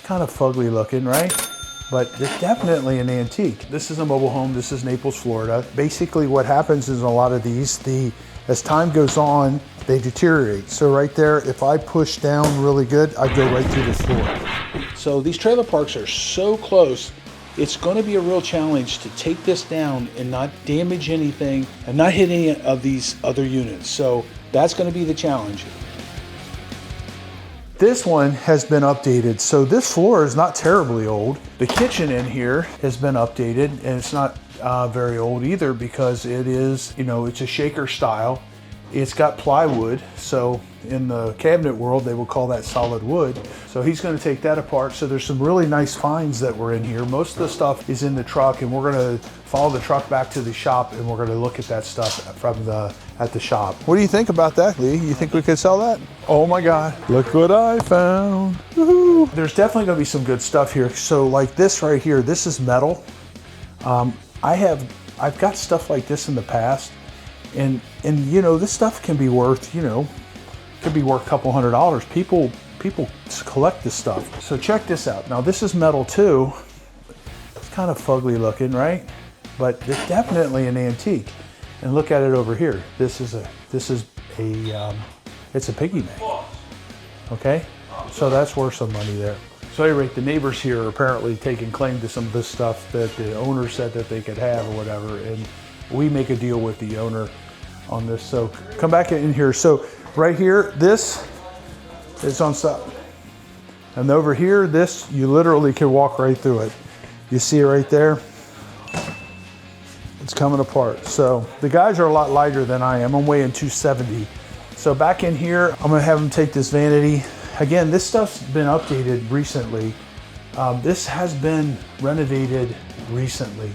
kind of fugly looking, right? But it's definitely an antique. This is a mobile home. This is Naples, Florida. Basically what happens is a lot of these, as time goes on, they deteriorate. So right there, if I push down really good, I go right through the floor. So these trailer parks are so close, it's going to be a real challenge to take this down and not damage anything and not hit any of these other units. So that's going to be the challenge. This one has been updated. So this floor is not terribly old. The kitchen in here has been updated, and it's not very old either because it is, you know, it's a shaker style. It's got plywood. So in the cabinet world, they will call that solid wood. So he's going to take that apart. So there's some really nice finds that were in here. Most of the stuff is in the truck, and we're going to follow the truck back to the shop, and we're going to look at that stuff at the shop. What do you think about that, Lee? You think we could sell that? Oh my God, look what I found. Woo-hoo. There's definitely going to be some good stuff here. So like this right here, this is metal. I've got stuff like this in the past, and you know, this stuff can be worth, you know, could be worth a couple $100. People collect this stuff. So check this out. Now this is metal too. It's kind of fugly looking, right? But it's definitely an antique. And look at it over here. It's a piggy bank. Okay, so that's worth some money there. So at any rate, the neighbors here are apparently taking claim to some of this stuff that the owner said that they could have or whatever, and we make a deal with the owner on this. So come back in here. So right here, this is on top. And over here, this, you literally can walk right through it. You see it right there? It's coming apart. So the guys are a lot lighter than I am. I'm weighing 270. So back in here, I'm gonna have them take this vanity. Again, this stuff's been updated recently. This has been renovated recently.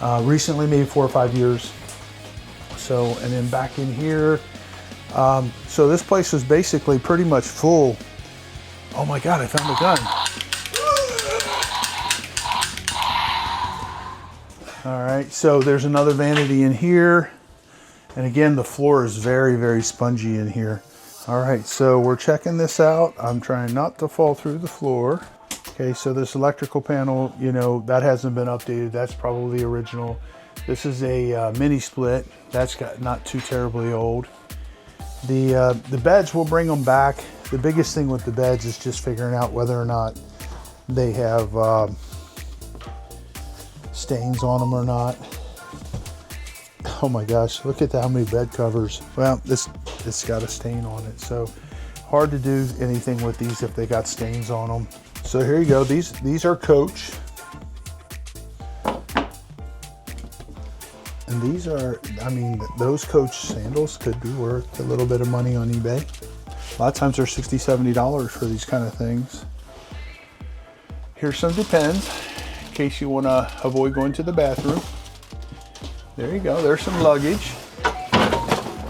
Maybe 4 or 5 years. So, and then back in here, so this place was basically pretty much full. Oh my God, I found a gun. All right, so there's another vanity in here. And again, the floor is very, very spongy in here. All right, so we're checking this out. I'm trying not to fall through the floor. Okay, so this electrical panel, you know, that hasn't been updated. That's probably the original. This is a mini split. That's got not too terribly old. The beds, we'll bring them back. The biggest thing with the beds is just figuring out whether or not they have stains on them or not. Oh my gosh, look at how many bed covers. Well, it's got a stain on it, so hard to do anything with these if they got stains on them. So here you go, these are Coach. And these are, I mean, those Coach sandals could be worth a little bit of money on eBay. A lot of times they're $60, $70 for these kind of things. Here's some Depends, in case you want to avoid going to the bathroom. There you go, there's some luggage.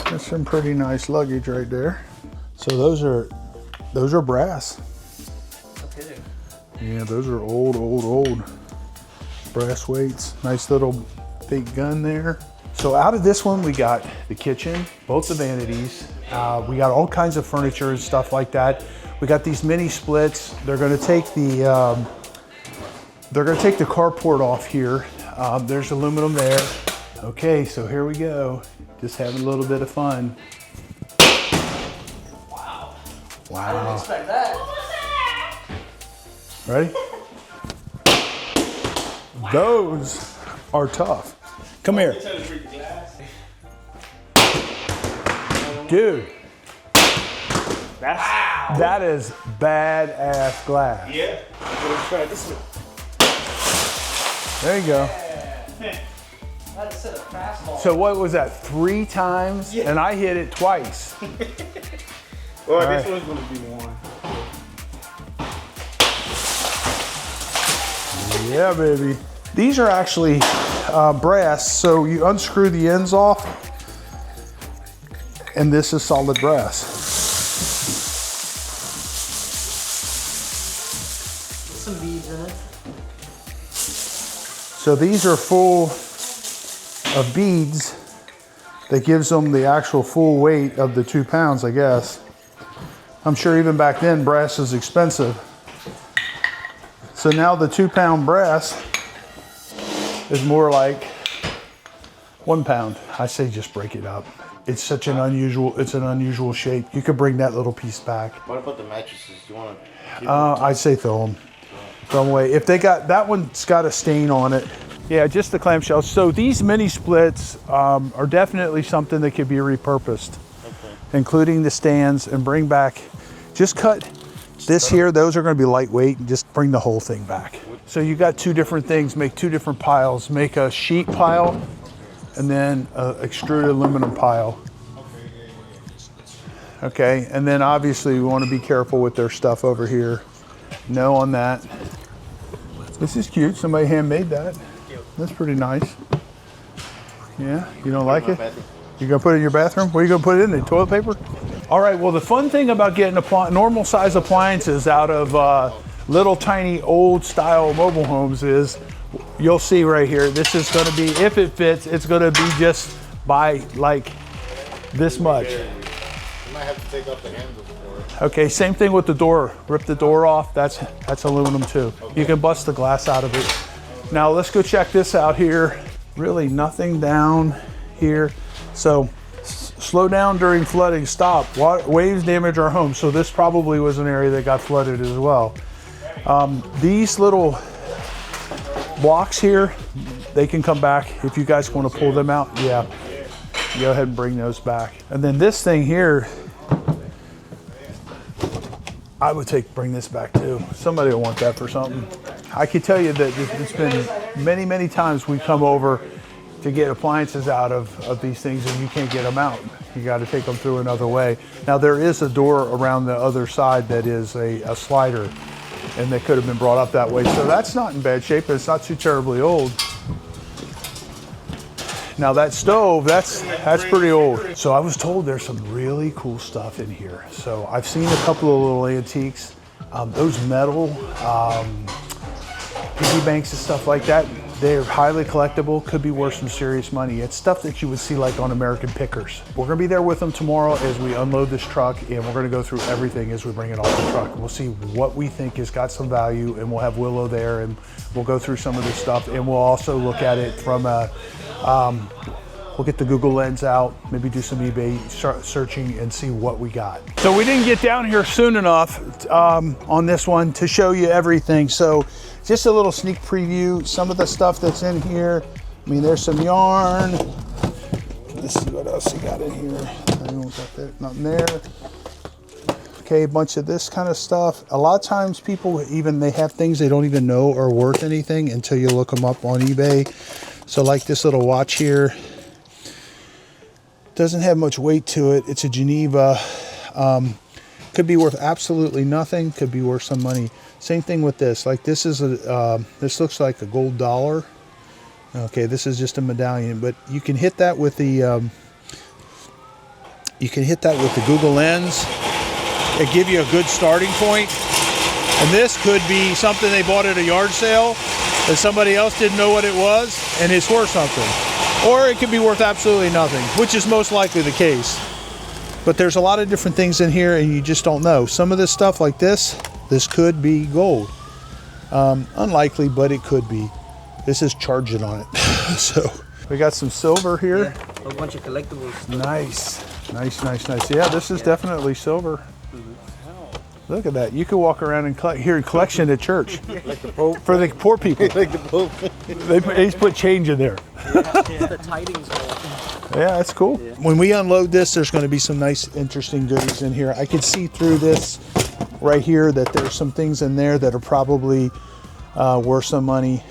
There's some pretty nice luggage right there. So those are brass. Okay. Yeah, those are old brass weights. Nice little big gun there. So out of this one, we got the kitchen, both the vanities. We got all kinds of furniture and stuff like that. We got these mini splits. They're gonna take the carport off here. There's aluminum there. Okay, so here we go. Just having a little bit of fun. Wow. Wow. I didn't expect that. Ready? Those are tough. Come here. Dude. That is badass glass. Yeah. Let's try this one. There you go. Yeah. That's a fastball. So what was that, 3 times? Yeah. And I hit it twice. Well, All this right. one's gonna be one. Yeah, baby. These are actually brass, so you unscrew the ends off, and this is solid brass. Some beads in it. So these are full of beads that gives them the actual full weight of the 2 pounds, I guess. I'm sure even back then brass is expensive. So now the 2-pound brass is more like 1 pound. I say just break it up. It's such an unusual shape. You could bring that little piece back. What about the mattresses? Do you want to? I'd say throw them away. If they got, that one's got a stain on it. Yeah, just the clamshells. So these mini splits are definitely something that could be repurposed, including the stands, and bring back, just cut this here. Those are going to be lightweight, and just bring the whole thing back. So you got 2 different things, make 2 different piles. Make a sheet pile and then an extruded aluminum pile. Okay, and then obviously we want to be careful with their stuff over here. No on that. This is cute, somebody handmade that. That's pretty nice. Yeah, you don't like it? You gonna put it in your bathroom? Where are you gonna put it in? The toilet paper? All right, well the fun thing about getting normal size appliances out of little tiny old style mobile homes is, you'll see right here, this is gonna be, if it fits, it's gonna be just by like this much. You might have to take off the handles for it. Okay, same thing with the door. Rip the door off, that's aluminum too. Okay. You can bust the glass out of it. Now let's go check this out here. Really nothing down here. So slow down during flooding, stop. Waves damage our home. So this probably was an area that got flooded as well. These little blocks here, they can come back. If you guys want to pull them out, yeah, go ahead and bring those back. And then this thing here, I would bring this back too. Somebody will want that for something. I can tell you that it's been many, many times we come over to get appliances out of these things and you can't get them out. You got to take them through another way. Now there is a door around the other side that is a slider, and they could have been brought up that way. So that's not in bad shape, but it's not too terribly old. Now that stove, that's pretty old. So I was told there's some really cool stuff in here. So I've seen a couple of little antiques. Those metal piggy banks and stuff like that, they're highly collectible, could be worth some serious money. It's stuff that you would see like on American Pickers. We're gonna be there with them tomorrow as we unload this truck, and we're gonna go through everything as we bring it off the truck. We'll see what we think has got some value, and we'll have Willow there, and we'll go through some of this stuff, and we'll also look at it from a, we'll get the Google Lens out, maybe do some eBay searching and see what we got. So we didn't get down here soon enough on this one to show you everything. So just a little sneak preview, some of the stuff that's in here. I mean, there's some yarn. Let's see what else you got in here. Nothing there. Okay, a bunch of this kind of stuff. A lot of times people they have things they don't even know are worth anything until you look them up on eBay. So like this little watch here, doesn't have much weight to it. It's a Geneva. Could be worth absolutely nothing, could be worth some money. Same thing with this. Like this is this looks like a gold dollar. Okay, this is just a medallion, but you can hit that with the Google Lens. It give you a good starting point. And this could be something they bought at a yard sale that somebody else didn't know what it was, and it's worth something. Or it could be worth absolutely nothing, which is most likely the case. But there's a lot of different things in here and you just don't know. Some of this stuff like this could be gold. Unlikely, but it could be. This is charging on it. So we got some silver here. Yeah, a bunch of collectibles. Nice. Yeah, this is definitely silver. Look at that. You could walk around and collect here in collection at church. Like the Pope. For the poor people. Like the Pope. They put change in there. Yeah, the tidings hole. Yeah, that's cool. Yeah. When we unload this, there's going to be some nice, interesting goodies in here. I can see through this right here that there's some things in there that are probably worth some money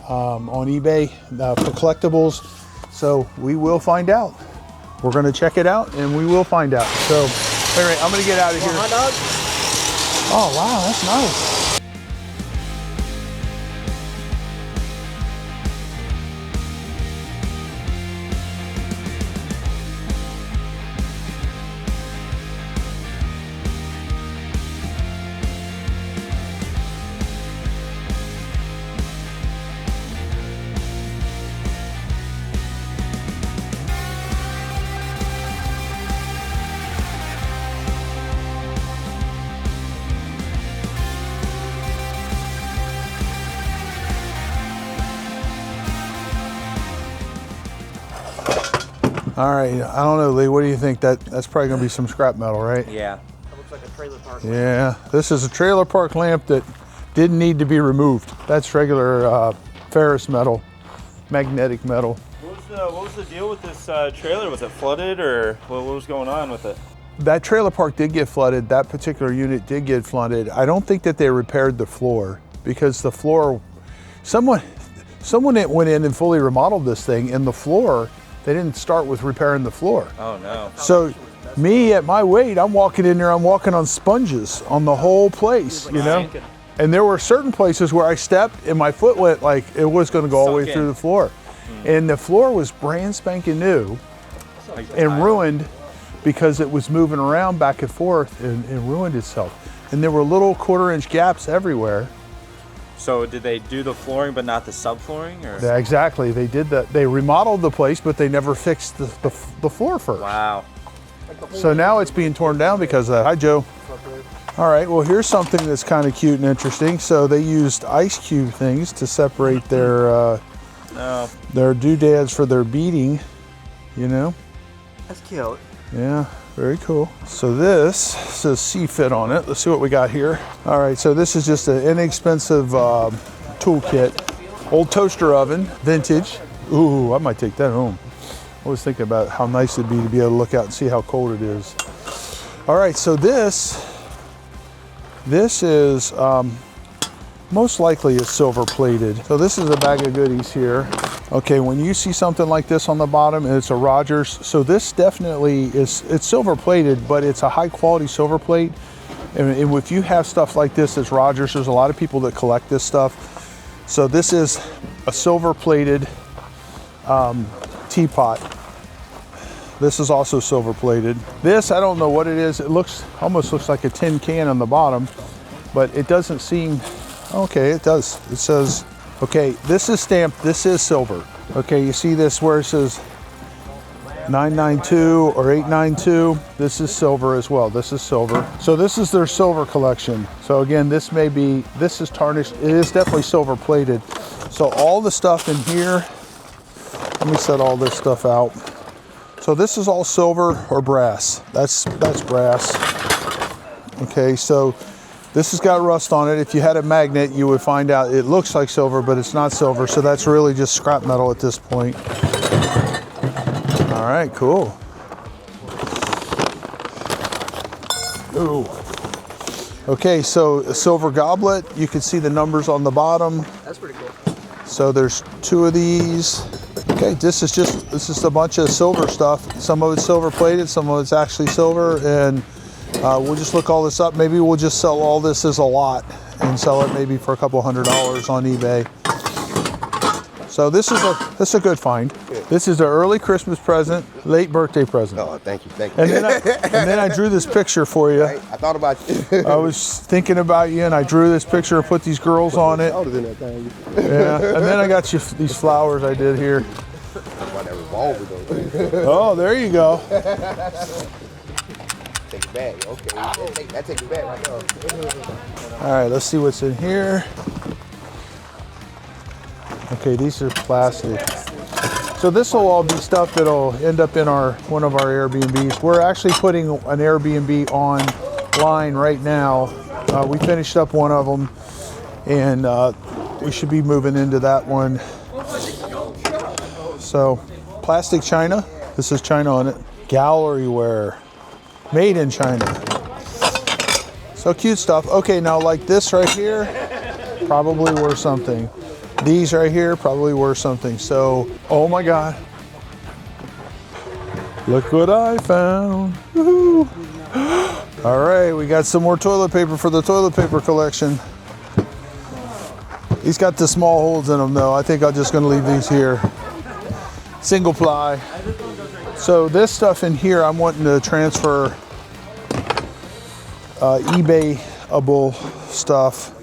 on eBay for collectibles. So we will find out. We're going to check it out and we will find out. So anyway, I'm going to get out of here. Hot dog? Oh, wow, that's nice. All right, I don't know, Lee, what do you think? That's probably gonna be some scrap metal, right? Yeah. That looks like a trailer park. Yeah, this is a trailer park lamp that didn't need to be removed. That's regular ferrous metal, magnetic metal. What was the deal with this trailer? Was it flooded, or what was going on with it? That trailer park did get flooded. That particular unit did get flooded. I don't think that they repaired the floor, because the floor, someone that went in and fully remodeled this thing, and the floor, they didn't start with repairing the floor. Oh no. So me at my weight, I'm walking in there, I'm walking on sponges on the whole place, you know? And there were certain places where I stepped and my foot went like it was gonna go all the way through the floor. And the floor was brand spanking new and ruined because it was moving around back and forth and ruined itself. And there were little 1/4-inch gaps everywhere. So did they do the flooring but not the subflooring? Or? Yeah, exactly, they did that. They remodeled the place, but they never fixed the floor first. Wow. So now it's being torn down because of that. Hi, Joe. All right, well, here's something that's kind of cute and interesting. So they used ice cube things to separate their doodads for their beading, you know? That's cute. Yeah, very cool. So this says C-Fit on it. Let's see what we got here. All right, so this is just an inexpensive tool kit. Old toaster oven, vintage. Ooh, I might take that home. I was thinking about how nice it'd be to be able to look out and see how cold it is. All right, so this is most likely is silver plated. So this is a bag of goodies here. Okay, when you see something like this on the bottom, and it's a Rogers, so this definitely is, it's silver plated, but it's a high quality silver plate. And if you have stuff like this, it's Rogers. There's a lot of people that collect this stuff. So this is a silver plated teapot. This is also silver plated. This, I don't know what it is. It almost looks like a tin can on the bottom, but it doesn't seem, okay, it does. It says, okay, this is stamped, this is silver. Okay, you see this where it says 992 or 892? This is silver as well, this is silver. So this is their silver collection. So again, this is tarnished. It is definitely silver plated. So all the stuff in here, let me set all this stuff out. So this is all silver or brass. That's brass. Okay, so this has got rust on it. If you had a magnet, you would find out it looks like silver, but it's not silver. So that's really just scrap metal at this point. All right, cool. Ooh. Okay, so a silver goblet. You can see the numbers on the bottom. That's pretty cool. So there's 2 of these. Okay, this is just a bunch of silver stuff. Some of it's silver plated, some of it's actually silver, and we'll just look all this up. Maybe we'll just sell all this as a lot and sell it maybe for a couple $100 on eBay. So this is a good find. This is an early Christmas present, late birthday present. Oh, thank you. And then I drew this picture for you. I thought about you. I was thinking about you, and I drew this picture and put these girls on it. Yeah, and then I got you these flowers I did here. About that revolver though. Oh, there you go. Take it back. Okay, that take it back right now. All right, let's see what's in here. Okay, these are plastic. So this will all be stuff that'll end up in one of our Airbnbs. We're actually putting an Airbnb online right now. We finished up one of them, and we should be moving into that one. So, plastic china. This is china on it. Gallery ware, made in China. So cute stuff. Okay, now like this right here, probably worth something. These right here, probably worth something. So, oh my God. Look what I found. Woohoo. All right, we got some more toilet paper for the toilet paper collection. These got the small holes in them though. I think I'm just gonna leave these here. Single ply. So this stuff in here, I'm wanting to transfer eBay-able stuff.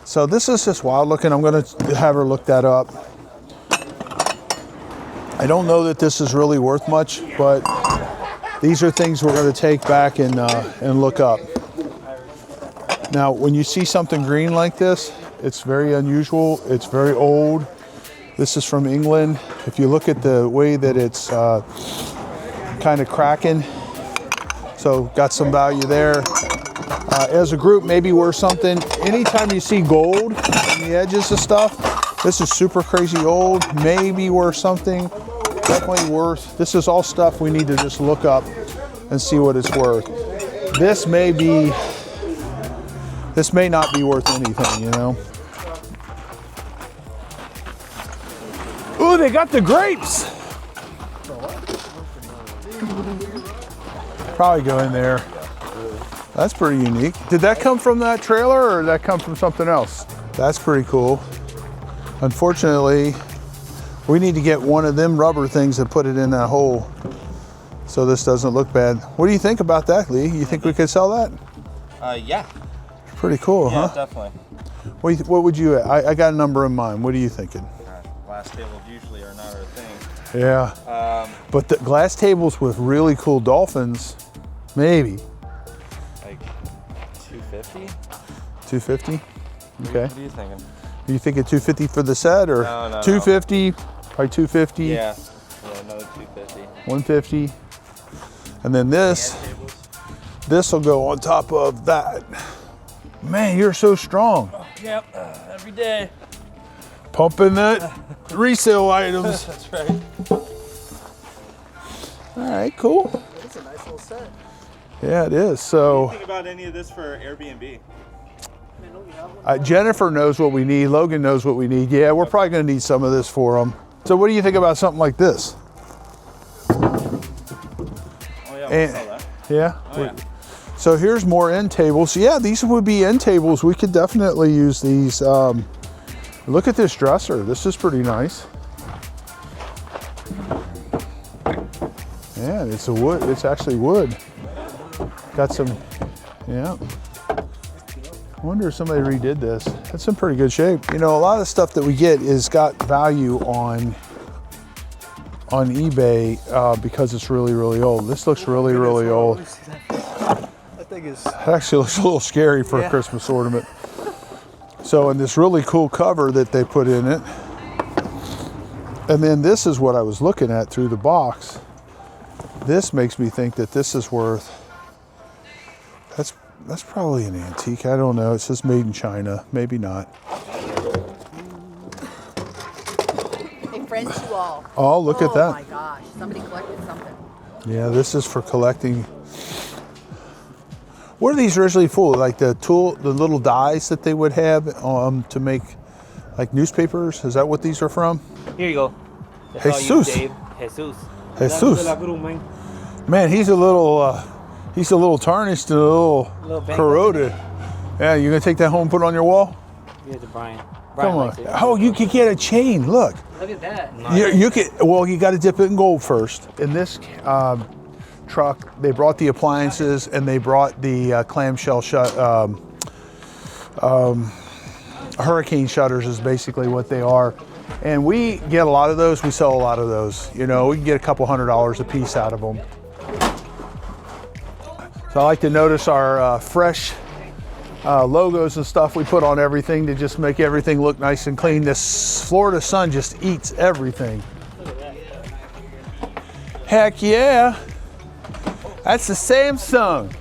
So this is just wild looking. I'm gonna have her look that up. I don't know that this is really worth much, but these are things we're gonna take back and look up. Now, when you see something green like this, it's very unusual. It's very old. This is from England. If you look at the way that it's kind of cracking, so got some value there. As a group, maybe worth something. Anytime you see gold on the edges of stuff, this is super crazy old, maybe worth something, definitely worth. This is all stuff we need to just look up and see what it's worth. This may not be worth anything, you know. Ooh, they got the grapes. Probably go in there. That's pretty unique. Did that come from that trailer or did that come from something else? That's pretty cool. Unfortunately, we need to get one of them rubber things and put it in that hole so this doesn't look bad. What do you think about that, Lee? You think we could sell that? Yeah. Pretty cool, Yeah, huh? definitely. What would you, I got a number in mind. What are you thinking? Glass tables usually are not our thing. Yeah. But the glass tables with really cool dolphins, maybe. Like 250? 250? Okay. What are you thinking? You thinking 250 for the set or No, 250? Probably 250. Yeah, another 250. 150. And then this will go on top of that. Man, you're so strong. Yep, every day. Pumping that resale items. That's right. All right, cool. It's a nice little set. Yeah, it is. What So do you think about any of this for Airbnb? Jennifer knows what we need. Logan knows what we need. Yeah, we're probably going to need some of this for them. So what do you think about something like this? Oh yeah, we'll sell that. Yeah? Oh, yeah. So here's more end tables. Yeah, these would be end tables. We could definitely use these. Look at this dresser. This is pretty nice. Yeah, it's a wood. It's actually wood. Got some, yeah. I wonder if somebody redid this. That's in pretty good shape. You know, a lot of the stuff that we get is got value on eBay because it's really, really old. This looks really, really old. That thing is. It actually looks a little scary for a Christmas ornament. So, and this really cool cover that they put in it. And then this is what I was looking at through the box. This makes me think that this is worth, that's probably an antique. I don't know. It says made in China. Maybe not. Hey, friends, you all. Oh, look at that. Oh my gosh, somebody collected something. Yeah, this is for collecting. What are these originally for? Like the little dies that they would have to make like newspapers? Is that what these are from? Here you go. That's all you, Jesus. Dave. Jesus. Jesus. Man, he's a little tarnished and a little corroded. Yeah, you gonna take that home and put it on your wall? Here's to Brian. Come on. likes it. Oh, you could get a chain. Look. Look at that. You could. Well, you got to dip it in gold first. In this truck, they brought the appliances and they brought the clamshell shut. Hurricane shutters is basically what they are, and we get a lot of those. We sell a lot of those. You know, we can get a couple $100 a piece out of them. So I like to notice our fresh logos and stuff we put on everything to just make everything look nice and clean. This Florida sun just eats everything. Heck yeah. That's the Samsung.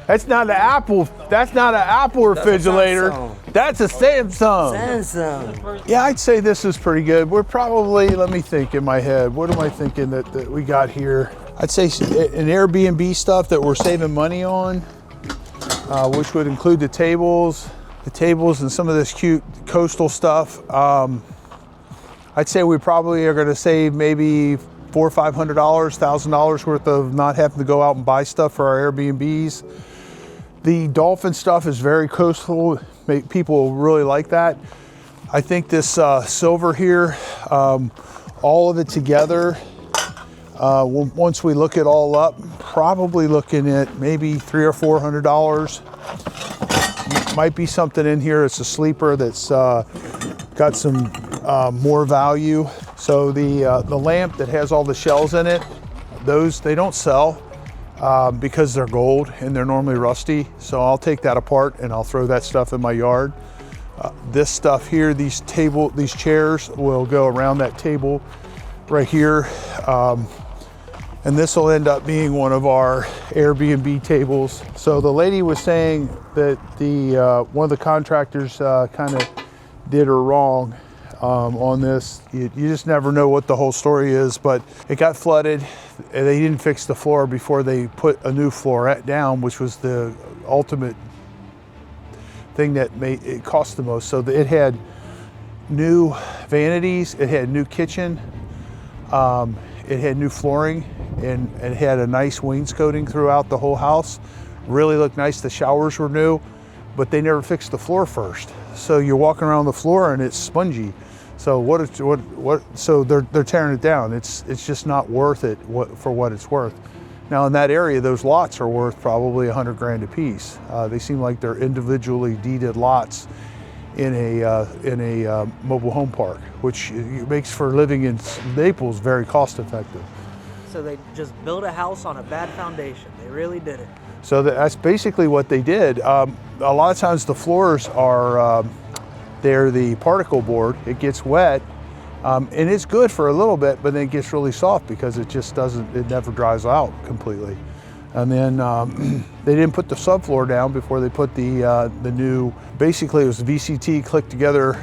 That's not an Apple. That's not an Apple refrigerator. That's a Samsung. Samsung. Yeah, I'd say this is pretty good. We're probably, let me think in my head. What am I thinking that we got here? I'd say an Airbnb stuff that we're saving money on, which would include the tables and some of this cute coastal stuff. I'd say we probably are going to save maybe $400 or $500, $1,000 worth of not having to go out and buy stuff for our Airbnbs. The dolphin stuff is very coastal. People really like that. I think this silver here, all of it together, once we look it all up, probably looking at maybe $300 or $400. Might be something in here. It's a sleeper that's got some more value. So the lamp that has all the shells in it, those they don't sell because they're gold and they're normally rusty. So I'll take that apart and I'll throw that stuff in my yard. This stuff here, these chairs will go around that table right here. And this will end up being one of our Airbnb tables. So the lady was saying that one of the contractors kind of did her wrong on this. You just never know what the whole story is, but it got flooded. And they didn't fix the floor before they put a new floor down, which was the ultimate thing that made it cost the most. So it had new vanities, it had new kitchen, it had new flooring, and it had a nice wainscoting throughout the whole house. Really looked nice. The showers were new, but they never fixed the floor first. So you're walking around the floor and it's spongy. So so they're tearing it down. It's just not worth it for what it's worth. Now in that area, those lots are worth probably 100 grand a piece. They seem like they're individually deeded lots in a mobile home park, which makes for living in Naples very cost effective. So they just built a house on a bad foundation. They really did it. So that's basically what they did. A lot of times the floors are, they're the particle board. It gets wet, and it's good for a little bit, but then it gets really soft because it just doesn't, it never dries out completely. And then they didn't put the subfloor down before they put the new, basically it was VCT clicked together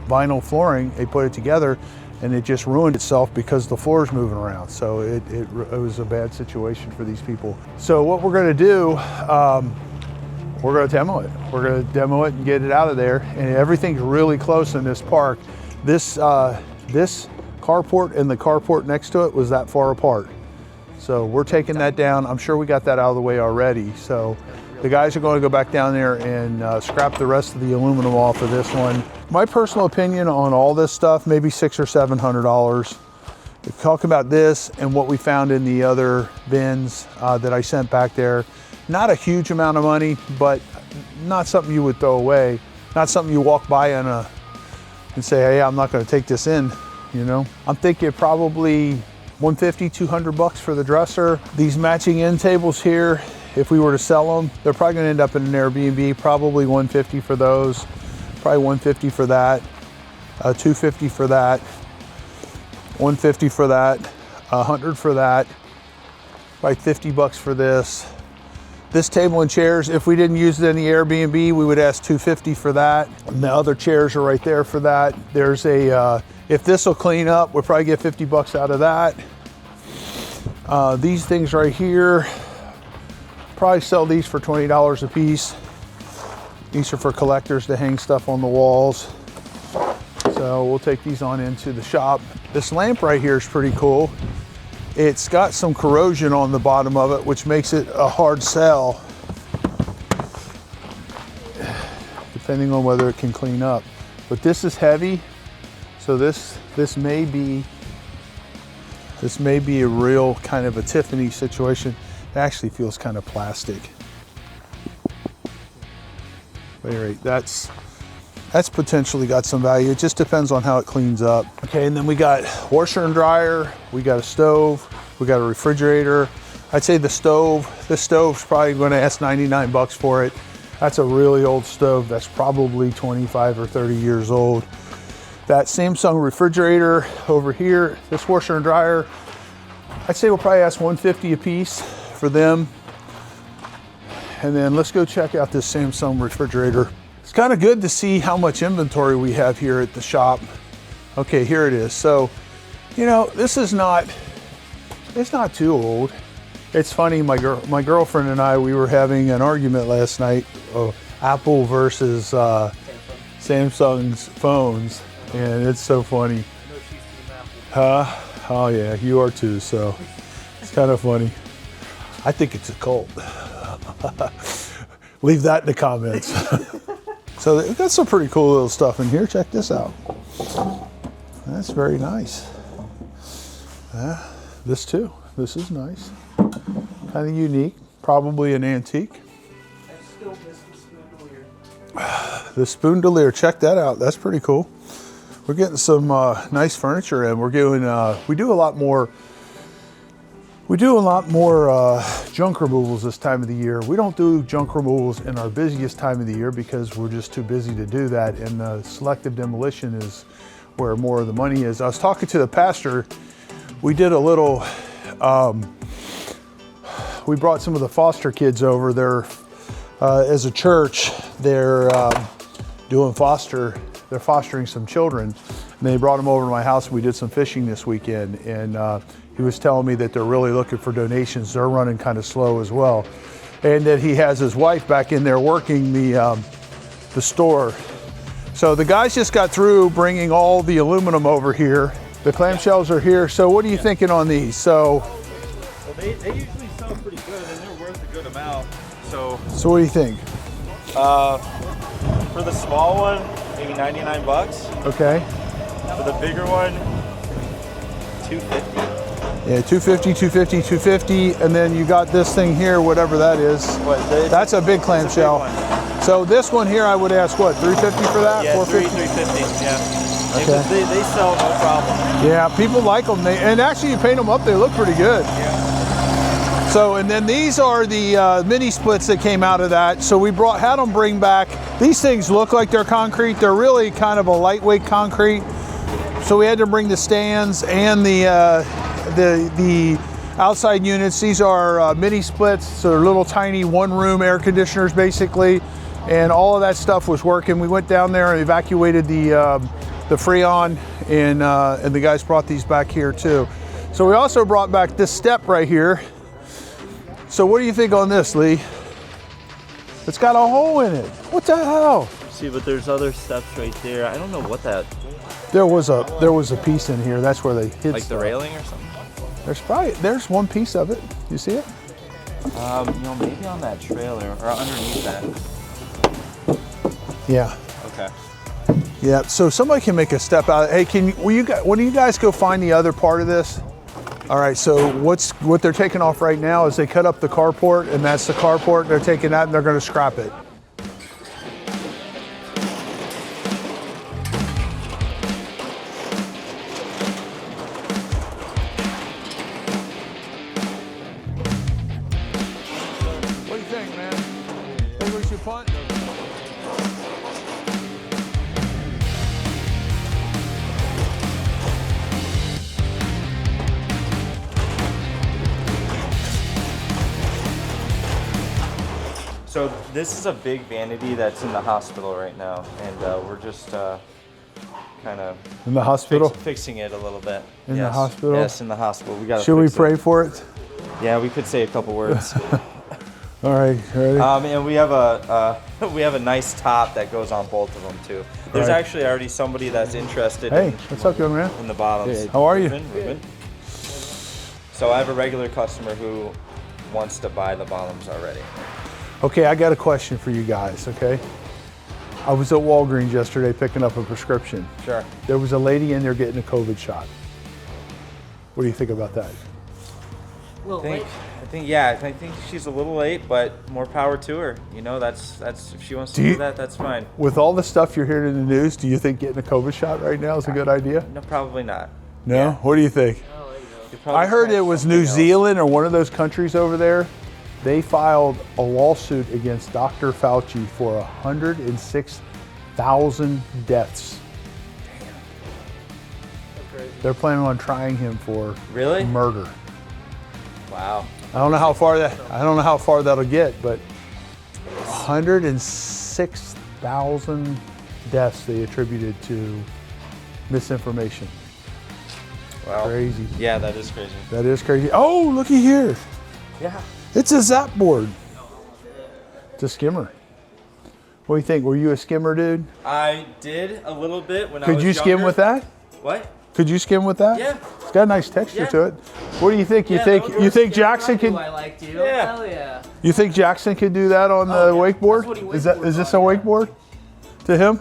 vinyl flooring. They put it together and it just ruined itself because the floor is moving around. So it was a bad situation for these people. So what we're gonna do, we're gonna demo it. We're gonna demo it and get it out of there. And everything's really close in this park. This carport and the carport next to it was that far apart. So we're taking that down. I'm sure we got that out of the way already. So the guys are going to go back down there and scrap the rest of the aluminum off of this one. My personal opinion on all this stuff, maybe $600 or $700. Talking about this and what we found in the other bins that I sent back there, not a huge amount of money, but not something you would throw away. Not something you walk by and say, hey, I'm not going to take this in, you know? I'm thinking probably 150, 200 bucks for the dresser. These matching end tables here, if we were to sell them, they're probably gonna end up in an Airbnb, probably 150 for those, probably 150 for that, 250 for that, 150 for that, 100 for that, probably 50 bucks for this. This table and chairs, if we didn't use it in the Airbnb, we would ask 250 for that. And the other chairs are right there for that. There's a, if this will clean up, we'll probably get 50 bucks out of that. These things right here, probably sell these for $20 a piece. These are for collectors to hang stuff on the walls. So we'll take these on into the shop. This lamp right here is pretty cool. It's got some corrosion on the bottom of it, which makes it a hard sell, depending on whether it can clean up. But this is heavy, so this may be a real kind of a Tiffany situation. It actually feels kind of plastic. But anyway, that's potentially got some value. It just depends on how it cleans up. Okay, and then we got washer and dryer, we got a stove, we got a refrigerator. I'd say this stove's probably gonna ask 99 bucks for it. That's a really old stove. That's probably 25 or 30 years old. That Samsung refrigerator over here, this washer and dryer, I'd say we'll probably ask 150 a piece for them. And then let's go check out this Samsung refrigerator. It's kind of good to see how much inventory we have here at the shop. Okay, here it is. So, you know, this is not, it's not too old. It's funny, my girlfriend and I, we were having an argument last night, Apple versus Samsung's phones, and it's so funny. Huh? Oh yeah, you are too, so it's kind of funny. I think it's a cult. Leave that in the comments. So they've got some pretty cool little stuff in here. Check this out. That's very nice. This too. This is nice. Kind of unique. Probably an antique. I still miss the spoon The spoon check that out. That's pretty cool. We're getting some nice furniture in. We're doing, we do a lot more We do a lot more junk removals this time of the year. We don't do junk removals in our busiest time of the year because we're just too busy to do that, and selective demolition is where more of the money is. I was talking to the pastor. We did a little, we brought some of the foster kids over. They're, as a church, they're they're fostering some children. And they brought them over to my house and we did some fishing this weekend. And he was telling me that they're really looking for donations. They're running kind of slow as well. And that he has his wife back in there working the store. So the guys just got through bringing all the aluminum over here. The clamshells are here. So what are you thinking on these? So Well, they usually sell pretty good and they're worth a good amount. So what do you think? for the small one, maybe 99 bucks. Okay. For the bigger one, 250. Yeah, 250, 250, 250, and then you got this thing here, whatever that is. That's a big clamshell. So this one here, I would ask what, 350 for that? Yeah, 450? 350. Yeah. Okay. They sell no problem. Yeah, people like them. And actually, you paint them up, they look pretty good. Yeah. So, and then these are the mini splits that came out of that. So we had them bring back. These things look like they're concrete. They're really kind of a lightweight concrete. So we had to bring the stands and the outside units. These are mini splits, so they're little tiny one-room air conditioners basically, and all of that stuff was working. We went down there and evacuated the Freon, and the guys brought these back here too. So we also brought back this step right here. So what do you think on this, Lee? It's got a hole in it. What the hell? See, but there's other steps right there. I don't know what that. There was a piece in here. That's where they hid Like the stuff. railing or something. There's one piece of it. You see it? Maybe on that trailer or underneath that. Yeah. Okay. Yeah. So somebody can make a step out. Hey, when do you guys go find the other part of this? All right. So what they're taking off right now is they cut up the carport, and that's the carport. They're taking that and they're going to scrap it. What do you think, man? Think we should punt? So this is a big vanity that's in the hospital right now, and we're just kind of In the hospital? fixing it a little bit. In the hospital? Yes, in the hospital. We got. Should we pray for it? Yeah, we could say a couple words. All right, ready? And we have a nice top that goes on both of them too. There's Right. actually already somebody that's interested. Hey, in, what's up, young man? in the bottoms. How are you? Ruben. So I have a regular customer who wants to buy the bottoms already. Okay, I got a question for you guys, okay? I was at Walgreens yesterday picking up a prescription. Sure. There was a lady in there getting a COVID shot. What do you think about that? Well, I think she's a little late, but more power to her. You know, that's if she wants to do that, that's fine. With all the stuff you're hearing in the news, do you think getting a COVID shot right now is a good idea? No, probably not. No? Yeah. What do you think? You'd probably I heard catch it was something New else. Zealand or one of those countries over there. They filed a lawsuit against Dr. Fauci for 106,000 deaths. They're planning on trying him for Really? murder. Wow. I don't know how far that'll get, but 106,000 deaths they attributed to misinformation. Wow. Crazy. Yeah, that is crazy. That is crazy. Oh, looky here. Yeah. It's a zap board. It's a skimmer. What do you think? Were you a skimmer, dude? I did a little bit when I Could was you skim younger. with that? What? Could you skim with that? Yeah. It's got a nice texture Yeah. to it. What do you think? You Yeah, think that would you work. think Jackson could? I liked you. Yeah. Hell yeah. You think Jackson could do that on the Oh, yeah. wakeboard? That's what he Is wakeboards this a on, yeah. wakeboard to him?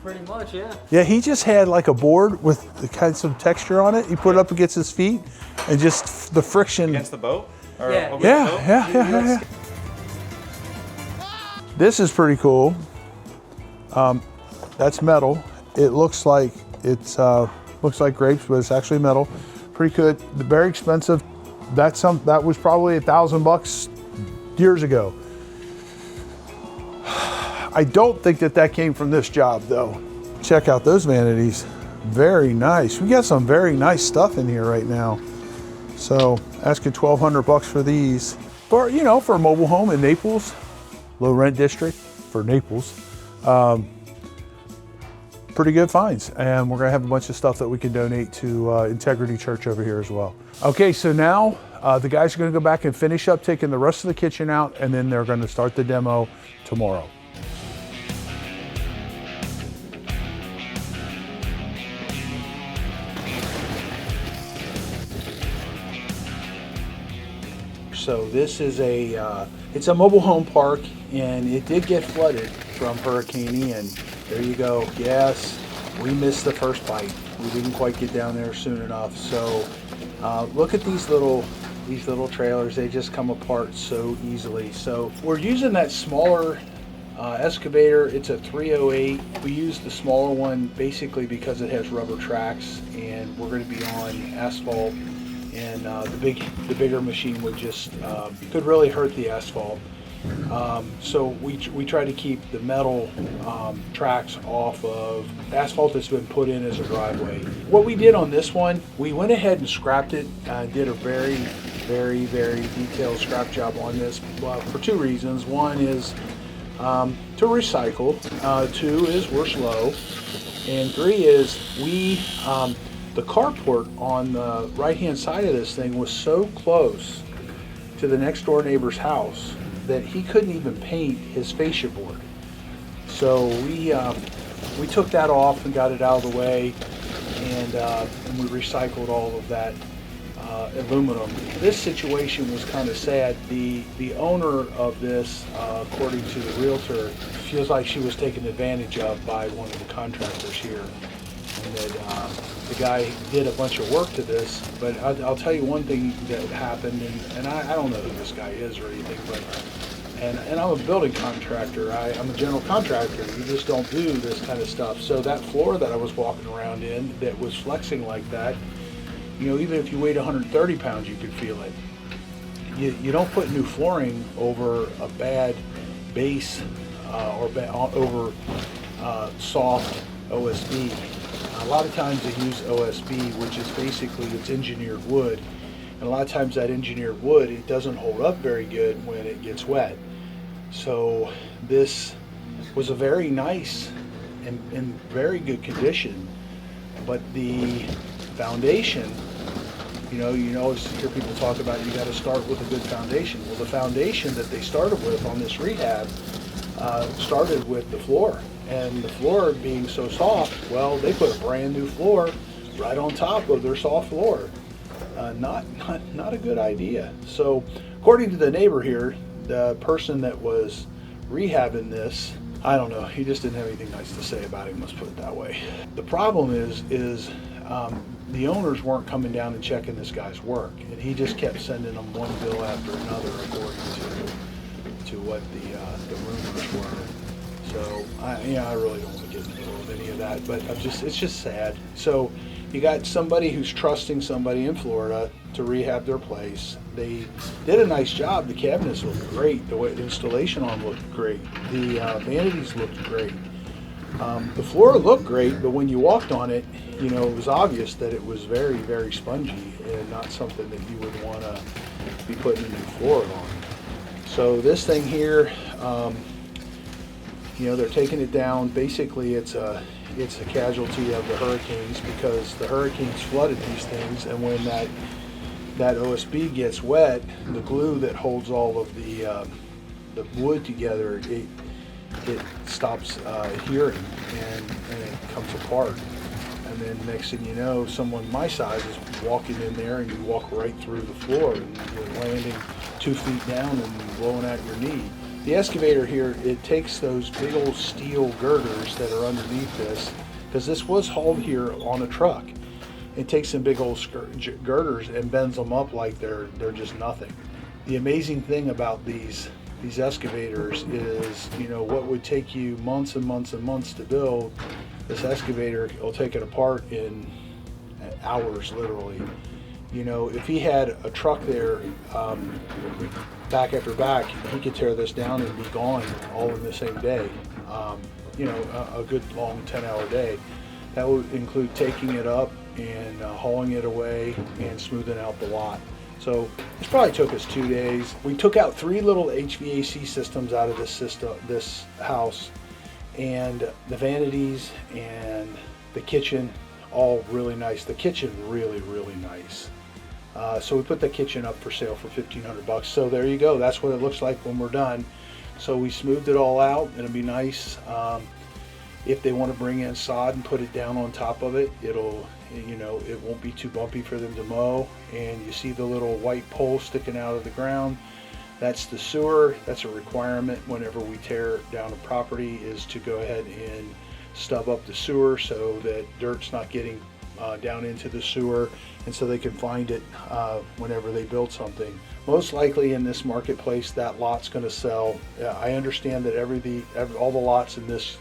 Pretty much, yeah. Yeah, he just had like a board with the kind of some texture on it. He put it up against his feet, and just the friction. Against the boat? Or Yeah. over the Yeah, boat? yeah. This is pretty cool. That's metal. It looks like grapes, but it's actually metal. Pretty good. Very expensive. that was probably $1,000 years ago. I don't think that came from this job though. Check out those vanities. Very nice. We got some very nice stuff in here right now. So asking $1,200 for these. For, you know, for a mobile home in Naples, low rent district for Naples. Pretty good finds. And we're gonna have a bunch of stuff that we can donate to Integrity Church over here as well. Okay, so now the guys are gonna go back and finish up taking the rest of the kitchen out, and then they're gonna start the demo tomorrow. So this is it's a mobile home park, and it did get flooded from Hurricane Ian. There you go. Yes, we missed the first bite. We didn't quite get down there soon enough. So look at these little trailers. They just come apart so easily. So we're using that smaller excavator. It's a 308. We use the smaller one basically because it has rubber tracks, and we're going to be on asphalt. And the bigger machine would just could really hurt the asphalt. So we try to keep the metal tracks off of asphalt that's been put in as a driveway. What we did on this one, we went ahead and scrapped it. Did a very, very, very detailed scrap job on this for two reasons. One is to recycle. Two is we're slow. And three is the carport on the right-hand side of this thing was so close to the next door neighbor's house that he couldn't even paint his fascia board. So we took that off and got it out of the way, and we recycled all of that aluminum. This situation was kind of sad. The owner of this, according to the realtor, feels like she was taken advantage of by one of the contractors here. And that the guy did a bunch of work to this, but I'll tell you one thing that happened, and I don't know who this guy is or anything, but and I'm a building contractor. I'm a general contractor. You just don't do this kind of stuff. So that floor that I was walking around in that was flexing like that, you know, even if you weighed 130 pounds, you could feel it. You don't put new flooring over a bad base or over soft OSB. A lot of times they use OSB, which is basically it's engineered wood. And a lot of times that engineered wood, it doesn't hold up very good when it gets wet. So this was a very nice and very good condition, but the foundation, you always hear people talk about you got to start with a good foundation. Well, the foundation that they started with on this rehab started with the floor. And the floor being so soft, well, they put a brand new floor right on top of their soft floor. Not a good idea. So, according to the neighbor here, the person that was rehabbing this, I don't know, he just didn't have anything nice to say about him, let's put it that way. The problem is the owners weren't coming down and checking this guy's work, and he just kept sending them one bill after another according to what the rumors were. So I really don't want to get in the middle of any of that, but it's just sad. So you got somebody who's trusting somebody in Florida to rehab their place. They did a nice job. The cabinets looked great. The installation on them looked great. The vanities looked great. The floor looked great, but when you walked on it, it was obvious that it was very, very spongy and not something that you would want to be putting a new floor on. So this thing here, they're taking it down. Basically, it's a casualty of the hurricanes because the hurricanes flooded these things, and when that OSB gets wet, the glue that holds all of the wood together, it stops adhering and it comes apart. And then next thing you know, someone my size is walking in there, and you walk right through the floor, and you're landing 2 feet down and blowing out your knee. The excavator here, it takes those big old steel girders that are underneath this, because this was hauled here on a truck. It takes some big old girders and bends them up like they're just nothing. The amazing thing about these excavators is, what would take you months and months and months to build, this excavator will take it apart in hours, literally. You know, if he had a truck there, back after back, he could tear this down and be gone all in the same day. You know, a good long 10-hour day. That would include taking it up and hauling it away and smoothing out the lot. So this probably took us 2 days. We took out 3 little HVAC systems out of this house, and the vanities and the kitchen, all really nice. The kitchen really, really nice. So we put the kitchen up for sale for $1,500. So there you go. That's what it looks like when we're done. So we smoothed it all out. It'll be nice. If they want to bring in sod and put it down on top of it, it'll, you know, it won't be too bumpy for them to mow. And you see the little white pole sticking out of the ground. That's the sewer. That's a requirement whenever we tear down a property, is to go ahead and stub up the sewer so that dirt's not getting down into the sewer, and so they can find it whenever they build something. Most likely in this marketplace, that lot's going to sell. I understand that all the lots in this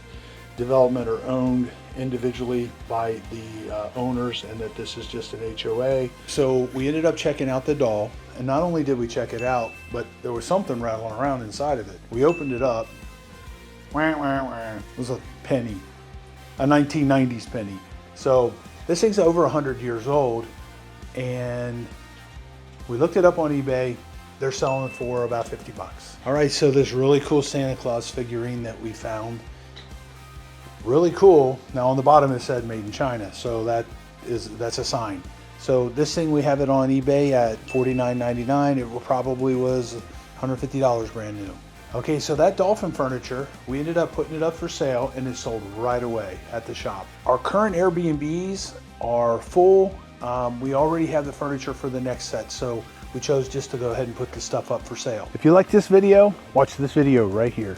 development are owned individually by the owners, and that this is just an HOA. So we ended up checking out the doll, and not only did we check it out, but there was something rattling around inside of it. We opened it up. It was a penny, a 1990s penny. So this thing's over 100 years old, and we looked it up on eBay. They're selling it for about 50 bucks. All right, so this really cool Santa Claus figurine that we found, really cool. Now on the bottom it said made in China, so that's a sign. So this thing, we have it on eBay at $49.99. It probably was $150 brand new. Okay, so that dolphin furniture, we ended up putting it up for sale, and it sold right away at the shop. Our current Airbnbs are full. We already have the furniture for the next set, so we chose just to go ahead and put the stuff up for sale. If you like this video, watch this video right here.